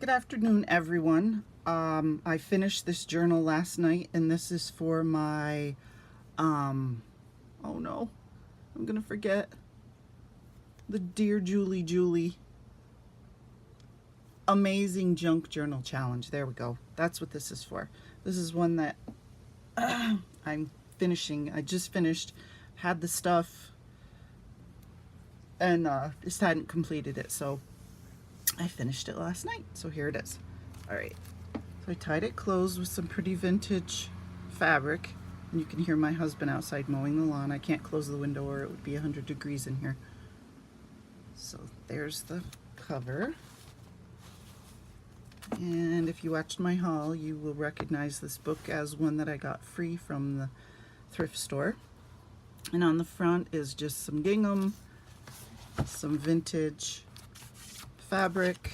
Good afternoon, everyone. I finished this journal last night, and this is for my, oh no, I'm gonna forget, the Dear Julie Amazing Junk Journal Challenge. There we go. That's what this is for. This is one that I'm finishing. I just finished, had the stuff, and just hadn't completed it, so I finished it last night. So here it is. All right. So I tied it closed with some pretty vintage fabric, and you can hear my husband outside mowing the lawn. I can't close the window or it would be 100 degrees in here. So there's the cover. And if you watched my haul, you will recognize this book as one that I got free from the thrift store. And on the front is just some gingham, some vintage fabric,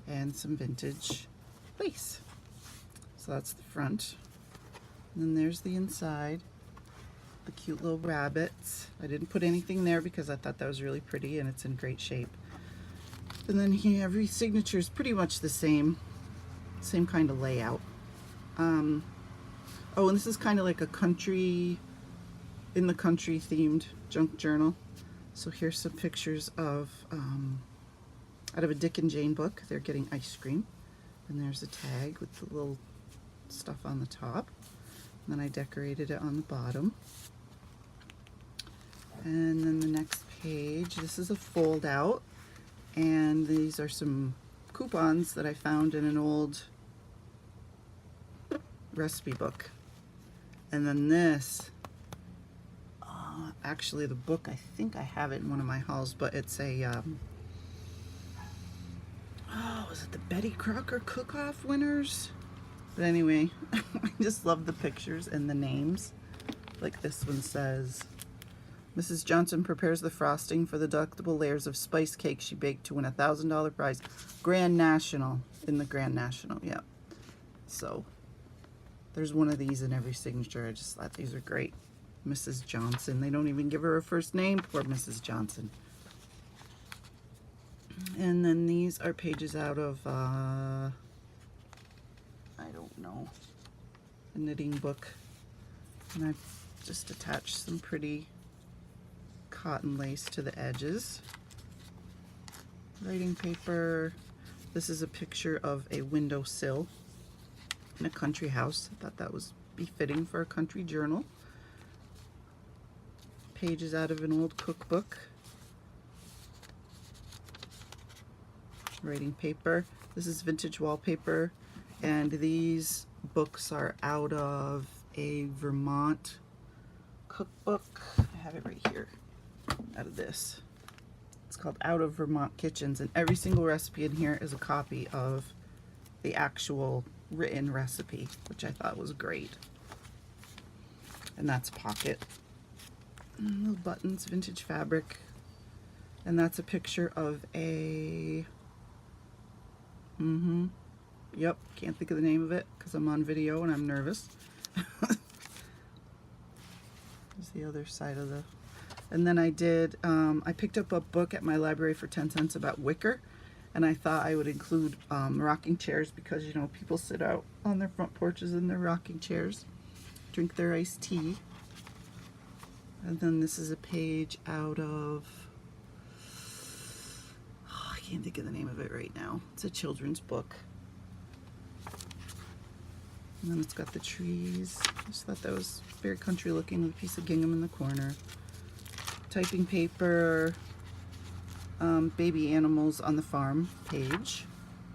and some vintage lace. So that's the front. And then there's the inside, the cute little rabbits. I didn't put anything there because I thought that was really pretty and it's in great shape. And then here, every signature is pretty much the same kind of layout. Oh, and this is kind of like a country, in the country themed junk journal. So here's some pictures of out of a Dick and Jane book. They're getting ice cream. And there's a tag with the little stuff on the top. And then I decorated it on the bottom. And then the next page, this is a fold out. And these are some coupons that I found in an old recipe book. And then this, actually the book, I think I have it in one of my hauls, but it's a, was it the Betty Crocker Cook-Off winners? But anyway, I just love the pictures and the names. Like this one says, Mrs. Johnson prepares the frosting for the delectable layers of spice cake she baked to win a $1,000 prize. Grand National, in the Grand National, yeah. So, there's one of these in every signature. I just thought these are great. Mrs. Johnson. They don't even give her a first name. Poor Mrs. Johnson. And then these are pages out of, I don't know, a knitting book. And I've just attached some pretty cotton lace to the edges. Writing paper. This is a picture of a windowsill in a country house. I thought that was befitting for a country journal. Pages out of an old cookbook. Writing paper. This is vintage wallpaper, and these books are out of a Vermont cookbook. I have it right here. Out of this. It's called Out of Vermont Kitchens, and every single recipe in here is a copy of the actual written recipe, which I thought was great. And that's pocket. And little buttons, vintage fabric. And that's a picture of a, yep, can't think of the name of it because I'm on video and I'm nervous. There's the other side of the, and then I did, I picked up a book at my library for 10 cents about wicker, and I thought I would include rocking chairs because, you know, people sit out on their front porches in their rocking chairs, drink their iced tea. And then this is a page out of, I can't think of the name of it right now. It's a children's book. And then it's got the trees. I just thought that was very country looking with a piece of gingham in the corner. Typing paper, baby animals on the farm page.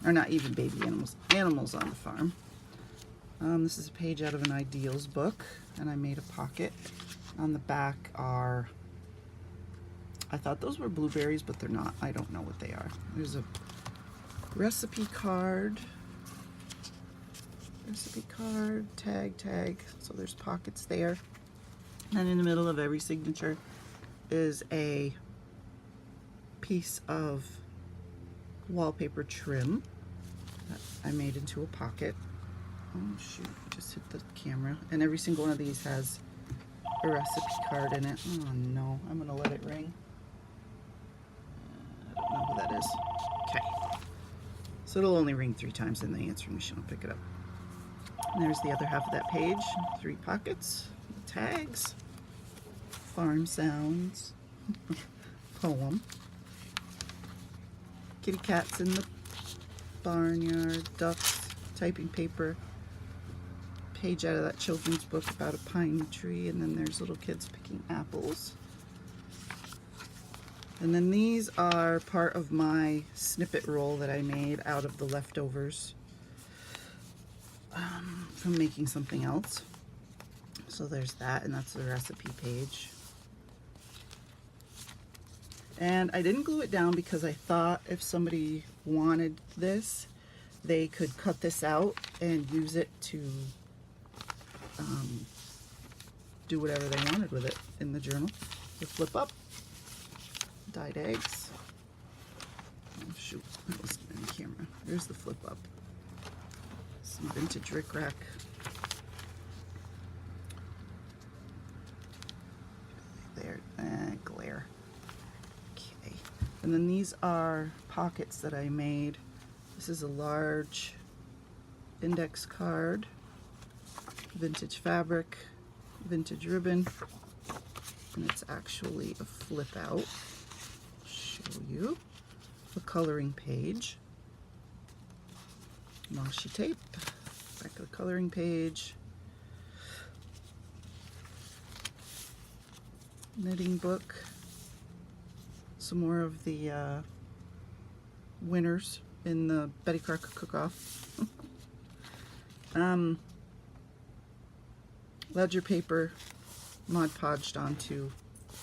Or not even baby animals, animals on the farm. This is a page out of an ideals book, and I made a pocket. On the back are, I thought those were blueberries, but they're not. I don't know what they are. There's a recipe card. Recipe card, tag. So there's pockets there. And in the middle of every signature is a piece of wallpaper trim that I made into a pocket. Oh shoot, I just hit the camera. And every single one of these has a recipe card in it. Oh no, I'm gonna let it ring. I don't know who that is. Okay. So it'll only ring 3 times and the answering machine will pick it up. And there's the other half of that page. 3 pockets, tags, farm sounds, poem, kitty cats in the barnyard, ducks, typing paper, page out of that children's book about a pine tree, and then there's little kids picking apples. And then these are part of my snippet roll that I made out of the leftovers from making something else. So there's that, and that's the recipe page. And I didn't glue it down because I thought if somebody wanted this, they could cut this out and use it to do whatever they wanted with it in the journal. The flip up, dyed eggs. Oh shoot, that wasn't in the camera. There's the flip up. Some vintage rickrack. There, glare. Okay, and then these are pockets that I made. This is a large index card, vintage fabric, vintage ribbon, and it's actually a flip out. Show you the coloring page, washi tape, back of the coloring page, knitting book, some more of the winners in the Betty Crocker cook-off. Ledger paper, Mod Podged onto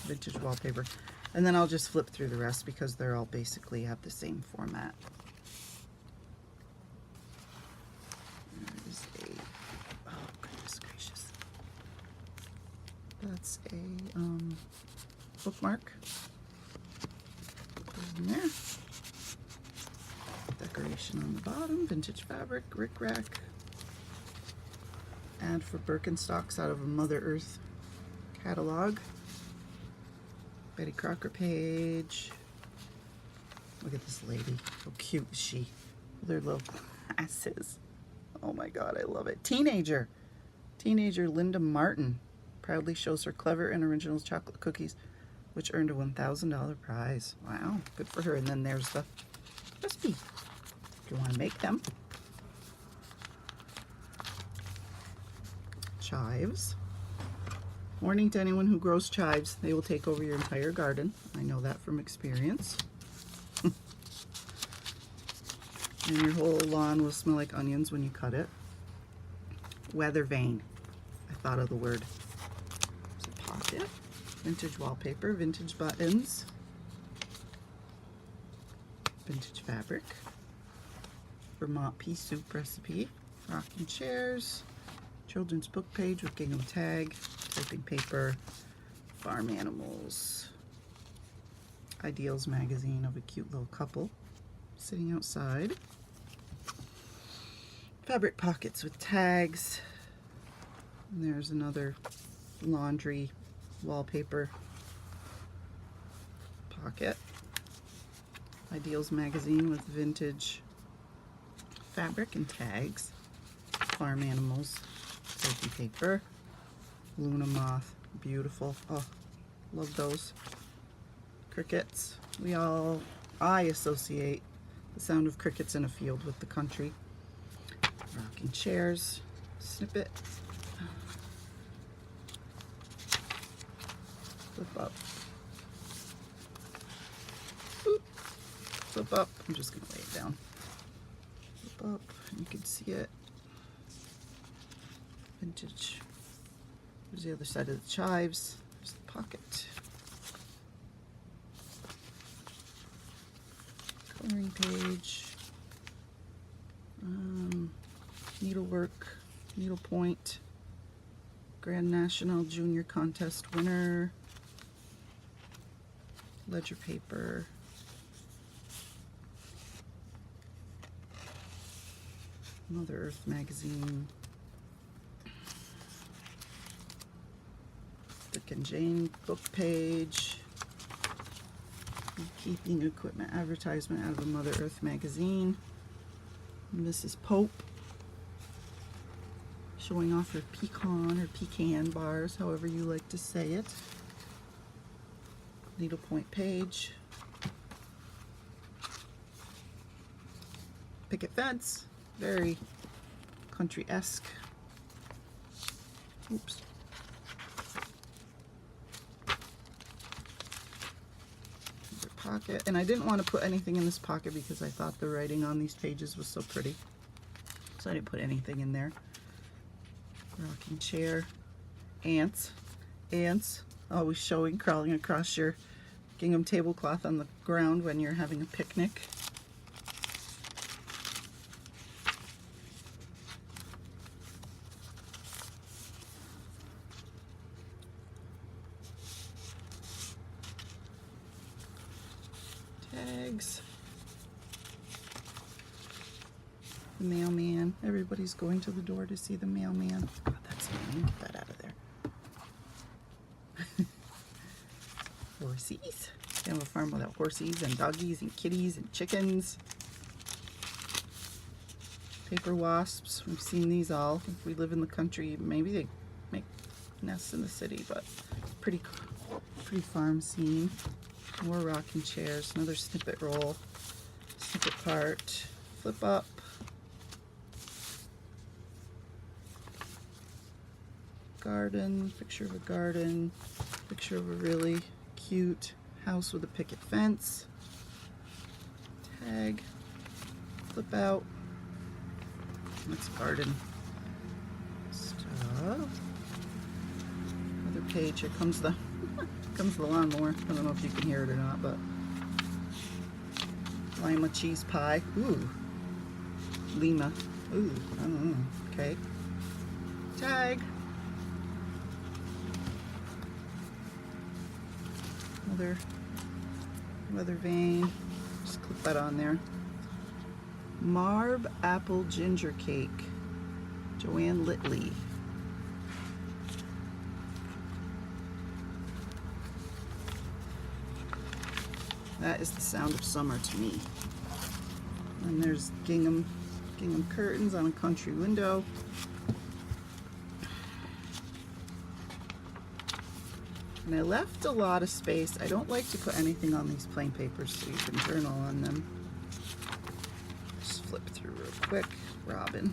vintage wallpaper, and then I'll just flip through the rest because they're all basically have the same format. There is a, oh goodness gracious, that's a bookmark. Put it in there. Decoration on the bottom, vintage fabric, rickrack. Ad for Birkenstocks out of a Mother Earth catalog. Betty Crocker page. Look at this lady. How cute is she? With her little glasses. Oh my god, I love it. Teenager Linda Martin proudly shows her clever and original chocolate cookies, which earned a $1,000 prize. Wow, good for her. And then there's the recipe if you want to make them. Chives. Warning to anyone who grows chives, they will take over your entire garden. I know that from experience. And your whole lawn will smell like onions when you cut it. Weather vane. I thought of the word. There's a pocket. Vintage wallpaper, vintage buttons. Vintage fabric. Vermont pea soup recipe. Rocking chairs. Children's book page with gingham tag, typing paper, farm animals, Ideals magazine of a cute little couple sitting outside, fabric pockets with tags, and there's another laundry wallpaper pocket, Ideals magazine with vintage fabric and tags, farm animals, safety paper, Luna moth, beautiful. Oh, love those. Crickets. I associate the sound of crickets in a field with the country. Rocking chairs, snippet, flip up, boop, flip up. I'm just gonna lay it down. Flip up, and you can see it. Vintage. There's the other side of the chives. There's the pocket. Coloring page. Needlework, needlepoint. Grand National Junior Contest winner. Ledger paper. Mother Earth magazine. Dick and Jane book page, beekeeping equipment advertisement out of a Mother Earth magazine, Mrs. Pope showing off her pecan or pecan bars, however you like to say it. Needlepoint page. Picket fence, very country-esque. Oops. Pocket, and I didn't want to put anything in this pocket because I thought the writing on these pages was so pretty, so I didn't put anything in there. Rocking chair. Ants always showing, crawling across your gingham tablecloth on the ground when you're having a picnic. Tags. The mailman. Everybody's going to the door to see the mailman. God, that's annoying. Get that out of there. Horsies. They have a farm without horsies and doggies and kitties and chickens. Paper wasps. We've seen these all. If we live in the country, maybe they make nests in the city, but pretty farm scene. More rocking chairs. Another snippet roll. Snippet part. Flip up. Garden. Picture of a garden. Picture of a really cute house with a picket fence. Tag. Flip out. That's garden stuff. Another page. Here comes the lawnmower. I don't know if you can hear it or not, but Lima cheese pie. Ooh. Lima. Ooh. I don't know. Okay. Tag. Another weather vane. Just clip that on there. Marb apple ginger cake. Joanne Litley. That is the sound of summer to me. And there's gingham curtains on a country window. And I left a lot of space. I don't like to put anything on these plain papers so you can journal on them. Just flip through real quick. Robin.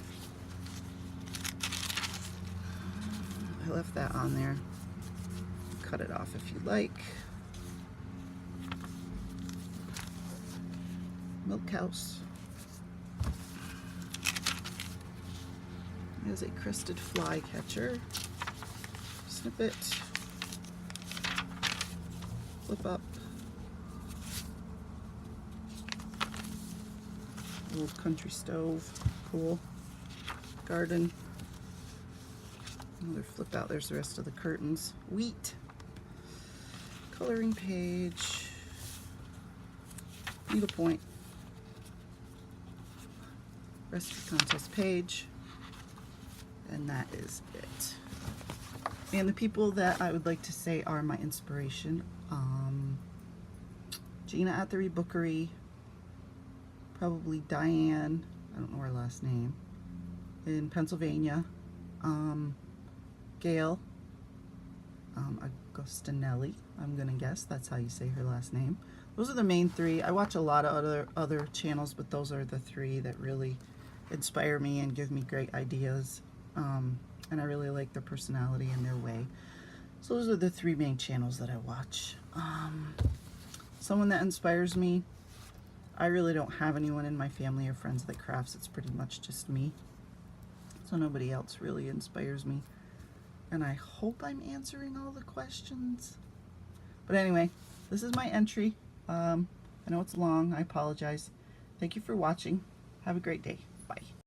I left that on there. Cut it off if you like. Milk house. There's a crested fly catcher. Snippet. Flip up. Old country stove. Cool. Garden. Another flip out. There's the rest of the curtains. Wheat. Coloring page. Needlepoint. Recipe contest page. And that is it. And the people that I would like to say are my inspiration. Gina at the Rebookery, probably Diane, I don't know her last name, in Pennsylvania, Gail, Agostinelli, I'm gonna guess that's how you say her last name. Those are the main three. I watch a lot of other channels, but those are the three that really inspire me and give me great ideas, and I really like their personality and their way. So those are the three main channels that I watch. Someone that inspires me, I really don't have anyone in my family or friends that crafts. It's pretty much just me. So nobody else really inspires me. And I hope I'm answering all the questions. But anyway, this is my entry. I know it's long. I apologize. Thank you for watching. Have a great day. Bye.